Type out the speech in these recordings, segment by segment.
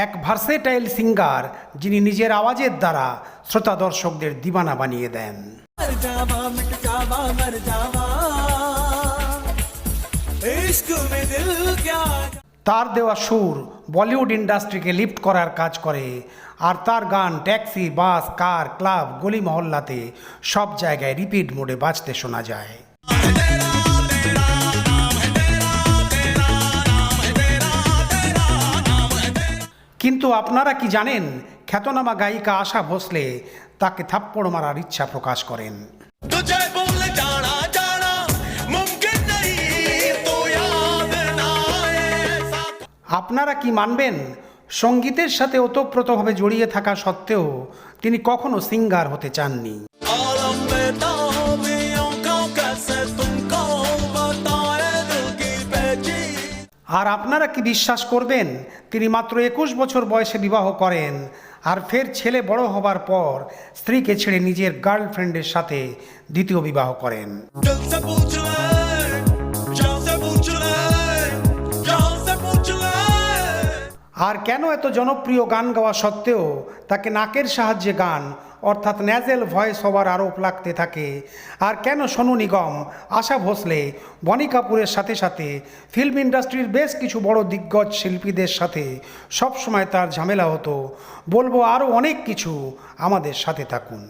এক versatile singer যিনি নিজের আওয়াজের দ্বারা শ্রোতা দর্শকদের দিবানা বানিয়ে দেন। তার দেওয়া সুর বলিউড ইন্ডাস্ট্রিকে লিফট করার কাজ করে, আর তার গান ট্যাক্সি, বাস, কার, ক্লাব, গলি মহল্লাতে সব জায়গায় রিপিট মোডে বাজতে শোনা যায়। কিন্তু আপনারা কি জানেন, খ্যাতনামা গায়িকা আশা ভোসলে তাকে থাপ্পড় মারার ইচ্ছা প্রকাশ করেন। আপনারা কি মানবেন, সঙ্গীতের সাথে ওতপ্রোতভাবে জড়িয়ে থাকা সত্ত্বেও তিনি কখনো সিঙ্গার হতে চাননি। আর আপনারা কি বিশ্বাস করবেন, তিনি মাত্র 21 বছর বয়সে বিবাহ করেন, আর ফের ছেলে বড় হবার পর স্ত্রীকে ছেড়ে নিজের গার্লফ্রেন্ডের সাথে দ্বিতীয় বিবাহ করেন। আর কেন এত জনপ্রিয় গান গাওয়া সত্ত্বেও তাকে নাকের সাহায্যে গান অর্থাৎ ন্যাজেল ভয়েস হওয়ার আরোপ লাগতে থাকে? আর কেন সোনু নিগম, আশা ভোসলে, বনি কাপুরের সাথে সাথে ফিল্ম ইন্ডাস্ট্রির বেশ কিছু বড় দিগ্গজ শিল্পীদের সাথে সবসময় তার ঝামেলা হতো? বলবো আরও অনেক কিছু, আমাদের সাথে থাকুন।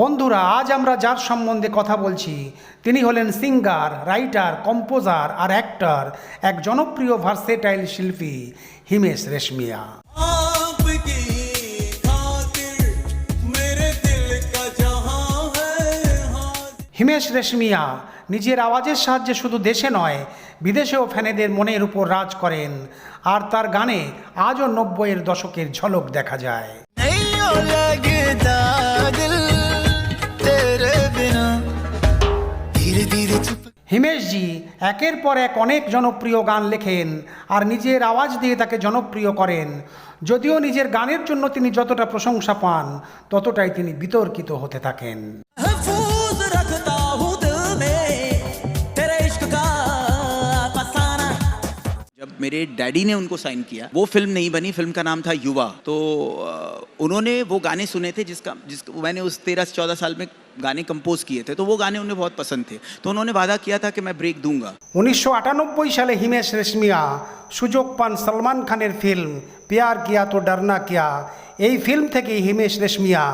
বন্ধুরা, আজ আমরা যার সম্বন্ধে কথা বলছি তিনি হলেন সিঙ্গার, রাইটার, কম্পোজার আর অ্যাক্টর, এক জনপ্রিয় ভার্সেটাইল শিল্পী হিমেশ রেশমিয়া। হিমেশ রেশমিয়া নিজের আওয়াজের সাহায্যে শুধু দেশে নয় বিদেশেও ফ্যানেদের মনের উপর রাজ করেন, আর তার গানে আজও 90-এর দশকের ঝলক দেখা যায়। হিমেশজি একের পর এক অনেক জনপ্রিয় গান লেখেন আর নিজের আওয়াজ দিয়ে তাকে জনপ্রিয় করেন। যদিও নিজের গানের জন্য তিনি যতটা প্রশংসা পান, ততটাই তিনি বিতর্কিত হতে থাকেন। जब मेरे डैडी ने उनको साइन किया, वो फिल्म नहीं बनी, फिल्म का नाम था युवा। तो उन्होंने वो गाने सुने थे जिसका मैंने उस 13-14 साल में गाने कंपोज किए थे, तो वो गाने उन्हें बहुत पसंद थे, तो उन्होंने वादा किया था कि मैं ब्रेक दूंगा। 1998 সালে হিমেশ রেশমিয়া সুযোগ পান সলমান খানের ফিল্ম প্যার কিয়া তো ডরনা কিয়া। এই ফিল্ম থেকে হিমেশ রেশমিয়া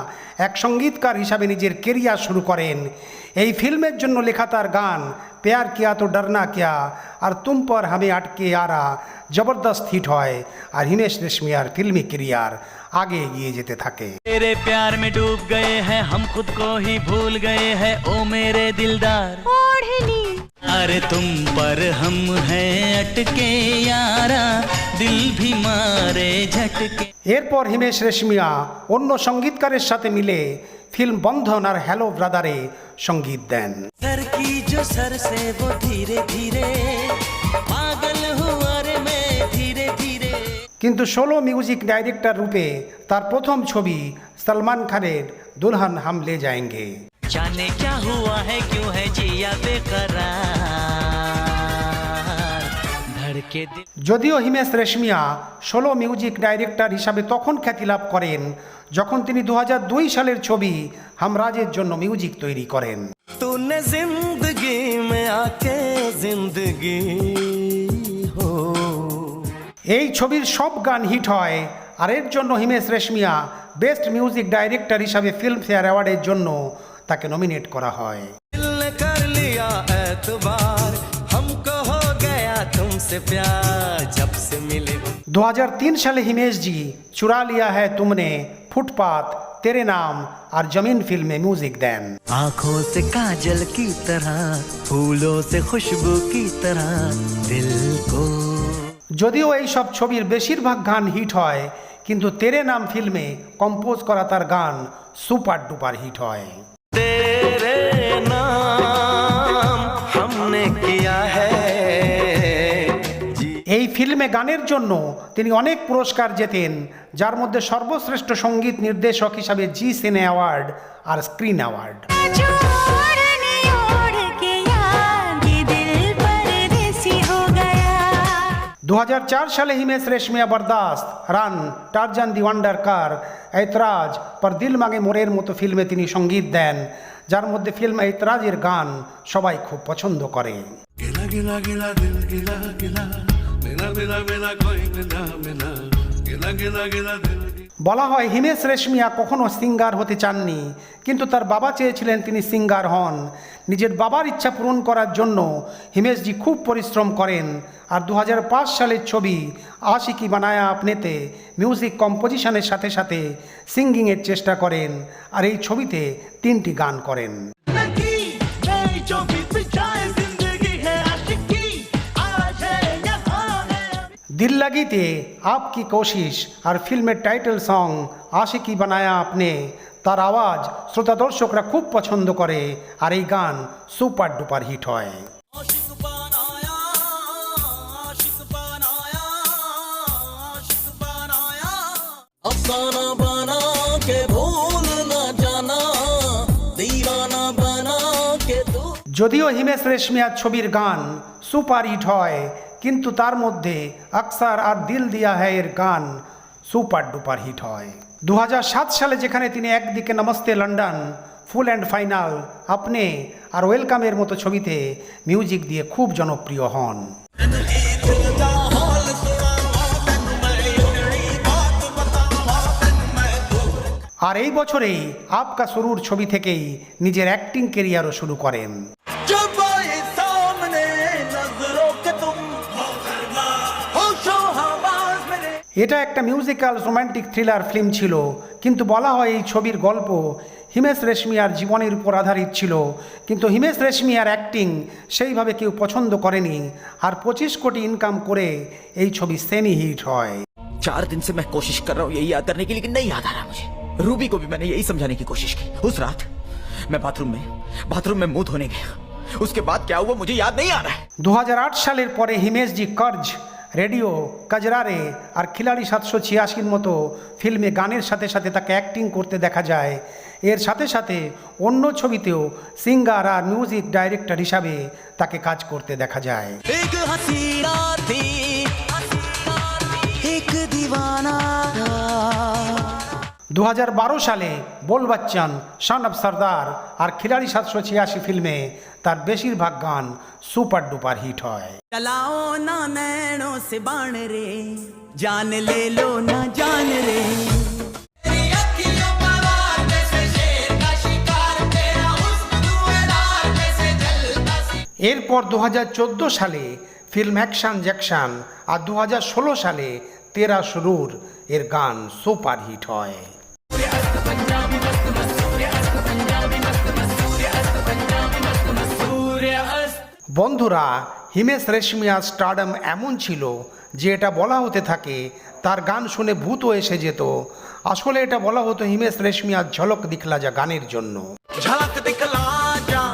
এক সঙ্গীতকার হিসাবে নিজের কেরিয়ার শুরু করেন। এই ফিল্মের জন্য লেখা তার গান প্যার কিয়া তো ডরনা কিয়া আর তুম পর হামে আটকে আরা জবরদস্ত হিট হয়, আর হিমেশ রেশমিয়ার ফিল্মি কেরিয়ার आगे एगिए जेते থাকে। तेरे प्यार में डूब गए हैं हम, खुद को ही भूल गए हैं ओ मेरे दिलदार। ओढ़नी अरे तुम पर हम हैं अटके यारा, दिल भी मारे झटके। এরপর হিমেশ রেশমিয়া অন্য সঙ্গীতকারের সাথে মিলে ফিল্ম বন্ধন আর হ্যালো ব্রাদারে সঙ্গীত দেন। सर की जो सर से वो धीरे धीरे पागल हुआ रे मैं धीरे धीरे। কিন্তু সোলো মিউজিক ডাইরেক্টর রূপে তার প্রথম ছবি সলমান খানের দুলহন হাম লে যায়েঙ্গে। जाने क्या हुआ है क्यों है जिया बेकरार धड़के दिल। যদিও Himesh Reshammiya solo music director হিসাবে তখন খ্যাতি লাভ করেন যখন তিনি 2002 সালের ছবি হামরাজের জন্য মিউজিক তৈরি করেন। तूने जिंदगी में आके जिंदगी हो। এই ছবির সব গান হিট হয়, আর এর জন্য Himesh Reshammiya best music director হিসাবে ফিল্মফেয়ার অ্যাওয়ার্ডের জন্য তাকে নমিনেট করা হয়। 2003 সালে হিমেশজি চুরা লিয়া হ্যায় তুমনে, ফুটপাত, তেরে নাম আর জমিন ফিল্মে মিউজিক দেন। आँखों से काजल की तरह, फूलों से खुशबू की तरह दिल को। যদিও এই সব ছবির বেশিরভাগ গান হিট হয়, কিন্তু তেরে নাম ফিল্মে কম্পোজ করা তার গান সুপার ডুপার হিট হয়। तेरे नाम हमने किया है। এই ফিল্ম ফিল্মে গানের জন্য তিনি অনেক পুরস্কার জেতেন, যার মধ্যে সর্বশ্রেষ্ঠ সঙ্গীত নির্দেশক হিসাবে জি সিনে অ্যাওয়ার্ড আর স্ক্রিন অ্যাওয়ার্ড। 2004 সালে হিমেশ রেশমিয়া বরদাস্ত, রান, টারজান দি ওয়ান্ডার কার, ऐतराज पर दिल मांगे मोरेर মতো ফিল্মে তিনি সঙ্গীত দেন, যার মধ্যে ফিল্ম ऐतराजेর গান সবাই খুব পছন্দ করে। गिला गिला गिला दिल गिला गिला मिला मिला मिला कोई मिला मिला गिला गिला गिला दिल বলা হয় হিমেশ রেশমিয়া কখনো সিঙ্গার হতে চাননি, কিন্তু তার বাবা চেয়েছিলেন তিনি সিঙ্গার হন। নিজের বাবার ইচ্ছা পূরণ করার জন্য হিমেশজি খুব পরিশ্রম করেন, আর 2005 সালের ছবি আশিকি বানায়া আপনেতে মিউজিক কম্পোজিশনের সাথে সাথে সিঙ্গিংয়ের চেষ্টা করেন, আর এই ছবিতে 3টি গান করেন। दिल लगी थे आपकी कोशिश और फिल्मेर टाइटल सॉन्ग आशिकी बनाया आपने, তার আওয়াজ শ্রোতা দর্শকরা খুব পছন্দ করে, আর এই গান সুপার ডুপার হিট হয়। अफसाना बना के भूल न जाना दीवाना बना के तू। যদিও হিমেশ রেশমিয়ার ছবির গান সুপার হিট হয়, কিন্তু তার মধ্যে আকসার আর দিল দিয়া হ্যায় এর গান সুপার ডুপার হিট হয়। 2007 সালে যেখানে তিনি একদিকে namaste London, full and final, আপনি আর ওয়েলকামের মতো ছবিতে মিউজিক দিয়ে খুব জনপ্রিয় হন। আর এই বছরেই আপকা সুরুর ছবি থেকেই নিজের অ্যাক্টিং কেরিয়ারও শুরু করেন। এটা একটা মিউজিক্যাল রোমান্টিক থ্রিলার ফিল্ম ছিল, কিন্তু বলা হয় এই ছবির গল্প হিমেশ রেশমিয়ার জীবনের উপর আধারিত ছিল, কিন্তু হিমেশ রেশমিয়ার অ্যাক্টিং সেইভাবে কেউ পছন্দ করেনি, আর 25 কোটি ইনকাম করে এই ছবি সেমি হিট হয়। 4 दिन से मैं कोशिश कर रहा हूँ यही याद करने की, लेकिन नहीं याद आ रहा मुझे। रूबी को भी मैंने यही समझाने की कोशिश की। उस रात मैं बाथरूम में मुंह धोने गया, उसके बाद क्या हुआ मुझे याद नहीं आ रहा है। 2008 সালের পরে হিমেশজি कर्ज, রেডিও, কাজরারে আর খিলাড়ি 786 মতো ফিল্মে গানের সাথে সাথে তাকে অ্যাক্টিং করতে দেখা যায়। এর সাথে সাথে অন্য ছবিতেও সিঙ্গার আর মিউজিক ডাইরেক্টর হিসাবে তাকে কাজ করতে দেখা যায়। एक हसीना थी एक दीवाना था। 2012 साले बोल बच्चन, सन ऑफ सरदार और खिलाड़ी 786 फिल्मे तार बेशिरभाग गान सुपर डुपार हिट है। चलाओ ना नैनों से बाण रे, जान ले लो ना जान रे। এরপর 2014 সালে ফিল্ম অ্যাকশন জ্যাকশন আর 2016 সালে 13 শুরুর এর গান সুপার হিট হয়। বন্ধুরা, হিমেশ রেশমিয়ার স্টারডম এমন ছিল যে এটা বলা হতে থাকে তার গান শুনে ভূতও এসে যেত। আসলে এটা বলা হতো হিমেশ রেশমিয়ার ঝলক দিখলা যা গানের জন্য। झलक दिखला जा,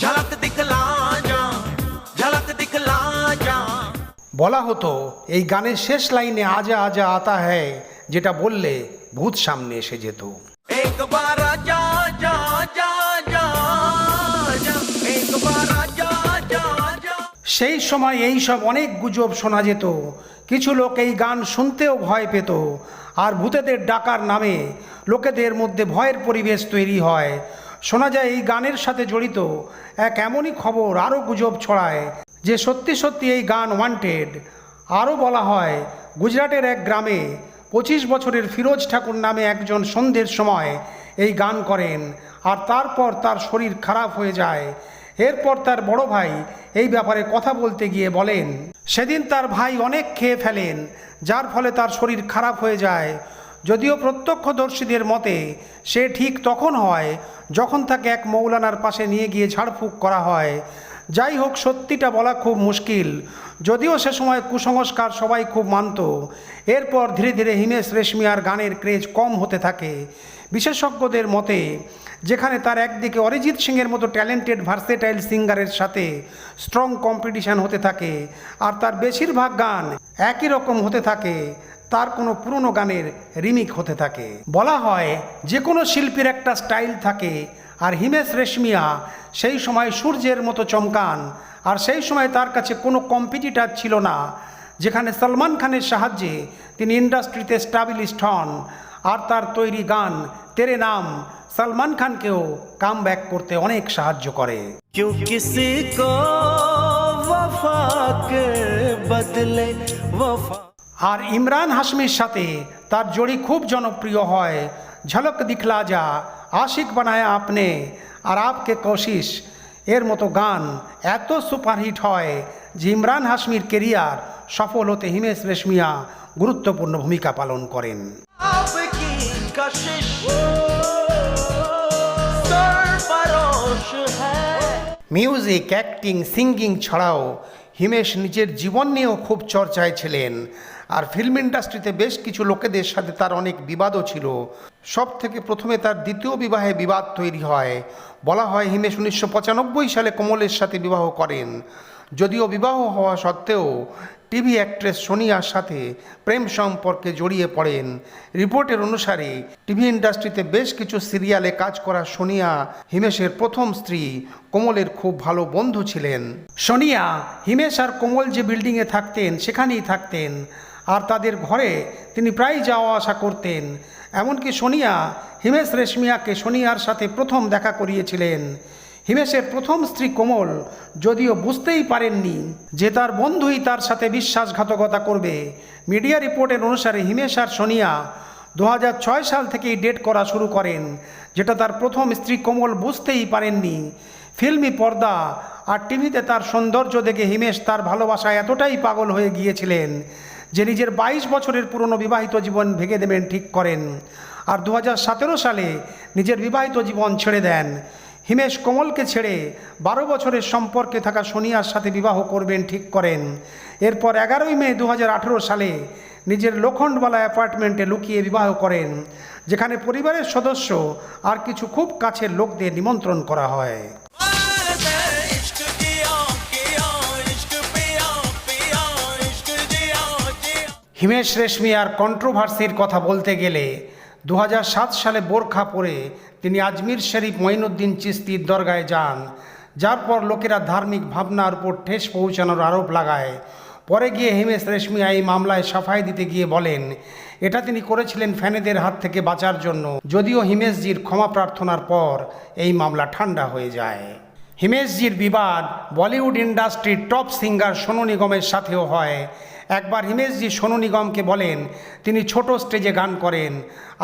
झलक दिखला जा, झलक दिखला जा। বলা হতো এই গানের শেষ লাইনে আজা আজা আতা হ্যায়, যেটা বললে ভূত সামনে এসে যেত। एक बार जा जा जा जा जा, एक बार जा जा जा। সেই সময় এই সব অনেক গুজব শোনা যেত। কিছু লোক এই গান শুনতেও ভয় পেত, আর ভূতেদের ডাকার নামে লোকেদের মধ্যে ভয়ের পরিবেশ তৈরি হয়। শোনা যায় এই গানের সাথে জড়িত এক এমনই খবর আরও গুজব ছড়ায় যে সত্যি সত্যি এই গান ওয়ান্টেড। আরও বলা হয় গুজরাটের এক গ্রামে 25 বছরের ফিরোজ ঠাকুর নামে একজন সন্ধ্যের সময় এই গান করেন, আর তারপর তার শরীর খারাপ হয়ে যায়। এরপর তার বড় ভাই এই ব্যাপারে কথা বলতে গিয়ে বলেন সেদিন তার ভাই অনেক খেয়ে ফেলেন, যার ফলে তার শরীর খারাপ হয়ে যায়। যদিও প্রত্যক্ষদর্শীদের মতে সে ঠিক তখন হয় যখন তাকে এক মৌলানার পাশে নিয়ে গিয়ে ঝাড়ফুঁক করা হয়। যাই হোক, সত্যিটা বলা খুব মুশকিল, যদিও সে সময় কুসংস্কার সবাই খুব মানত। এরপর ধীরে ধীরে হিমেশ রেশমিয়ার গানের ক্রেজ কম হতে থাকে। বিশেষজ্ঞদের মতে যেখানে তার একদিকে অরিজিৎ সিংয়ের মতো ট্যালেন্টেড ভার্সেটাইল সিঙ্গারের সাথে স্ট্রং কম্পিটিশন হতে থাকে, আর তার বেশিরভাগ গান একই রকম হতে থাকে, তার কোনো পুরনো গানের রিমিক হতে থাকে। বলা হয় যে কোনো শিল্পীর একটা স্টাইল থাকে, আর হিমেশ রেশমিয়া সেই সময় সূর্যের মতো চমকান। আর সেই সময় তার কাছে কোনো কম্পিটিটার ছিল না, যেখানে সলমান খানের সাহায্যে তিনি ইন্ডাস্ট্রিতে স্টাবলিশড হন। আর তার তৈরি গান তেরে নাম সলমান খানকেও কাম ব্যাক করতে অনেক সাহায্য করে। क्यों किसी को वफा के बदले वफा। আর ইমরান হাশমির সাথে তার জড়ি খুব জনপ্রিয় হয়। ঝলক দিখলা যা, আশিক বানায়া আপনে, আর আপকে কোশিশ এর মতো গান এত সুপারহিট হয় যে ইমরান হাশমির কেরিয়ার সফল হতে হিমেশ রেশমিয়া গুরুত্বপূর্ণ ভূমিকা পালন করেন। आपकी कशिश सरफरोश है। মিউজিক, অ্যাক্টিং, সিঙ্গিং ছাড়াও হিমেশ নিজের জীবন নিয়েও খুব চর্চায় ছিলেন। আর ফিল্ম ইন্ডাস্ট্রিতে বেশ কিছু লোকেদের সাথে তার অনেক বিবাদও ছিল। সব থেকে প্রথমে তার দ্বিতীয় বিবাহে বিবাদ তৈরি হয়। বলা হয় হিমেশ 1995 সালে কমলের সাথে বিবাহ করেন। যদিও বিবাহ হওয়া সত্ত্বেও টিভি অ্যাক্ট্রেস সোনিয়ার সাথে প্রেম সম্পর্কে জড়িয়ে পড়েন। রিপোর্টের অনুসারে টিভি ইন্ডাস্ট্রিতে বেশ কিছু সিরিয়ালে কাজ করা সোনিয়া হিমেশের প্রথম স্ত্রী কোমলের খুব ভালো বন্ধু ছিলেন। সোনিয়া হিমেশ আর কোমল যে বিল্ডিংয়ে থাকতেন সেখানেই থাকতেন, আর তাদের ঘরে তিনি প্রায় যাওয়া আসা করতেন। এমনকি সোনিয়া হিমেশ রেশমিয়াকে সোনিয়ার সাথে প্রথম দেখা করিয়েছিলেন। হিমেশের প্রথম স্ত্রী কোমল যদিও বুঝতেই পারেননি যে তার বন্ধুই তার সাথে বিশ্বাসঘাতকতা করবে। মিডিয়া রিপোর্টের অনুসারে হিমেশ আর সোনিয়া 2006 সাল থেকেই ডেট করা শুরু করেন, যেটা তার প্রথম স্ত্রী কোমল বুঝতেই পারেননি। ফিল্মি পর্দা আর টিভিতে তার সৌন্দর্য দেখে হিমেশ তার ভালোবাসায় এতটাই পাগল হয়ে গিয়েছিলেন যে নিজের 22 বছরের পুরনো বিবাহিত জীবন ভেঙে দেবেন ঠিক করেন। আর 2017 সালে নিজের বিবাহিত জীবন ছেড়ে দেন। হিমেশ কোমলকে ছেড়ে 12 বছরের সম্পর্কে থাকা সোনিয়ার সাথে বিবাহ করবেন ঠিক করেন। এরপর 11ই মে 2018 সালে নিজের লোখণ্ডওয়ালা অ্যাপার্টমেন্টে লুকিয়ে বিবাহ করেন, যেখানে পরিবারের সদস্য আর কিছু খুব কাছের লোকদের নিমন্ত্রণ করা হয়। হিমেশ রেশমিয়ার কন্ট্রোভার্সির কথা বলতে গেলে 2007 সালে বোরখা পরে তিনি আজমির শরীফ মঈনুদ্দিন চিশতির দরগায় যান, যার পর লোকেরা ধার্মিক ভাবনার উপর ঠেস পৌঁছানোর আরোপ লাগায়। পরে গিয়ে হিমেশ রেশমিয়া এই মামলায় সাফাই দিতে গিয়ে বলেন এটা তিনি করেছিলেন ফ্যানেদের হাত থেকে বাঁচার জন্য। যদিও হিমেশজির ক্ষমা প্রার্থনার পর এই মামলা ঠান্ডা হয়ে যায়। হিমেশজির বিবাদ বলিউড ইন্ডাস্ট্রির টপ সিঙ্গার সোনু নিগমের সাথেও হয়। একবার হিমেশজি সোনু নিগমকে বলেন তিনি ছোট স্টেজে গান করেন,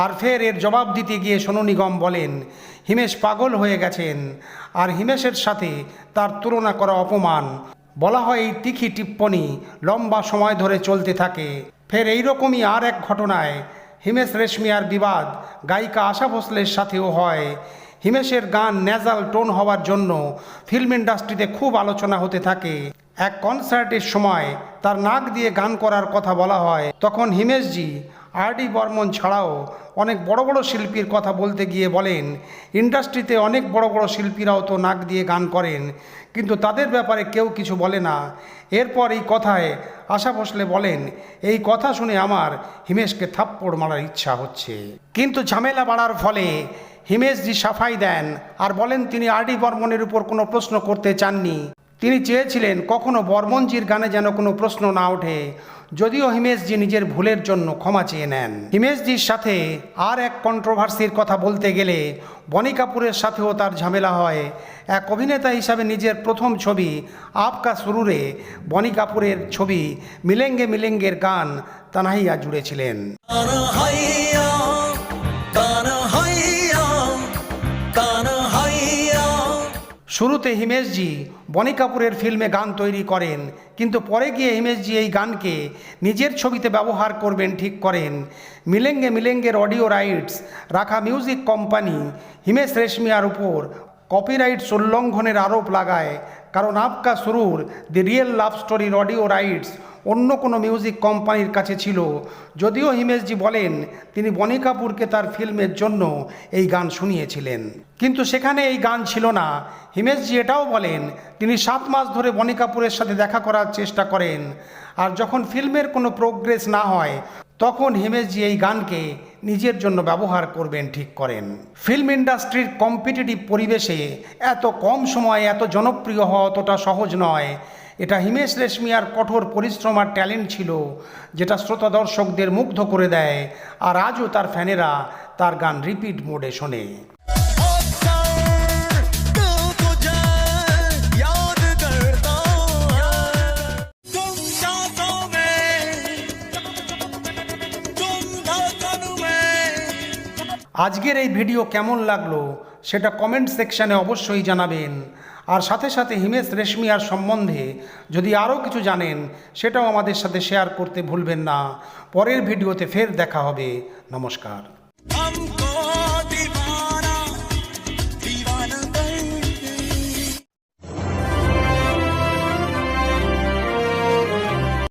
আর ফের এর জবাব দিতে গিয়ে সোনু নিগম বলেন হিমেশ পাগল হয়ে গেছেন, আর হিমেশের সাথে তার তুলনা করা অপমান। বলা হয় এই তিখি টিপ্পনি লম্বা সময় ধরে চলতে থাকে। ফের এইরকমই আর এক ঘটনায় হিমেশ রেশমিয়ার বিবাদ গায়িকা আশা ভোসলের সাথেও হয়। হিমেশের গান ন্যাজাল টোন হওয়ার জন্য ফিল্ম ইন্ডাস্ট্রিতে খুব আলোচনা হতে থাকে। এক কনসার্টের সময় তার নাক দিয়ে গান করার কথা বলা হয়, তখন হিমেশজি আর.ডি. বর্মন ছাড়াও অনেক বড় বড় শিল্পীর কথা বলতে গিয়ে বলেন ইন্ডাস্ট্রিতে অনেক বড় বড় শিল্পীরাও তো নাক দিয়ে গান করেন, কিন্তু তাদের ব্যাপারে কেউ কিছু বলে না। এরপর এই কথায় আশা ভোসলে বলেন এই কথা শুনে আমার হিমেশকে থাপ্পড় মারার ইচ্ছা হচ্ছে। কিন্তু ঝামেলা বাড়ার ফলে হিমেশজি সাফাই দেন আর বলেন তিনি আর.ডি. বর্মনের উপর কোনো প্রশ্ন করতে চাননি। তিনি চেয়েছিলেন কখনো বর্মনজির গানে যেন কোনো প্রশ্ন না ওঠে। যদিও হিমেশজি নিজের ভুলের জন্য ক্ষমা চেয়ে নেন। হিমেশজির সাথে আর এক কন্ট্রোভার্সির কথা বলতে গেলে বনি কাপুরের সাথেও তার ঝামেলা হয়। এক অভিনেতা হিসাবে নিজের প্রথম ছবি আপকা সুরুরে বনি কাপুরের ছবি মিলেঙ্গে মিলেঙ্গের গান তানাহিয়া জুড়েছিলেন। শুরুতে হিমেশজি বনি কাপুরের ফিল্মে গান তৈরি করেন, কিন্তু পরে গিয়ে হিমেশজি এই গানকে নিজের ছবিতে ব্যবহার করবেন ঠিক করেন। মিলেঙ্গে মিলেঙ্গের অডিও রাইটস রাখা মিউজিক কোম্পানি হিমেশ রেশমিয়ার উপর কপিরাইটস উল্লঙ্ঘনের আরোপ লাগায়, কারণ আপকা সুরুর দি রিয়েল লাভ স্টোরির অডিও রাইটস অন্য কোনো মিউজিক কোম্পানির কাছে ছিল। যদিও হিমেশজি বলেন তিনি বনি কাপুরকে তার ফিল্মের জন্য এই গান শুনিয়েছিলেন, কিন্তু সেখানে এই গান ছিল না। হিমেশজি এটাও বলেন তিনি 7 মাস ধরে বনি কাপুরের সাথে দেখা করার চেষ্টা করেন, আর যখন ফিল্মের কোনো প্রোগ্রেস না হয় তখন হিমেশজি এই গানকে নিজের জন্য ব্যবহার করবেন ঠিক করেন। ফিল্ম ইন্ডাস্ট্রির কম্পিটিটিভ পরিবেশে এত কম সময়ে এত জনপ্রিয় হওয়া অতটা সহজ নয়। এটা হিমেশ রেশমিয়ার কঠোর পরিশ্রম আর ট্যালেন্ট ছিল, যেটা শ্রোতা দর্শকদের মুগ্ধ করে দেয়, আর আজও তার ফ্যানেরা তার গান রিপিট মোডে শোনে। আজকের এই ভিডিও কেমন লাগলো সেটা কমেন্ট সেকশানে অবশ্যই জানাবেন, আর সাথে সাথে হিমেশ রেশমিয়ার সম্বন্ধে যদি আরও কিছু জানেন সেটাও আমাদের সাথে শেয়ার করতে ভুলবেন না। পরের ভিডিওতে ফের দেখা হবে। নমস্কার।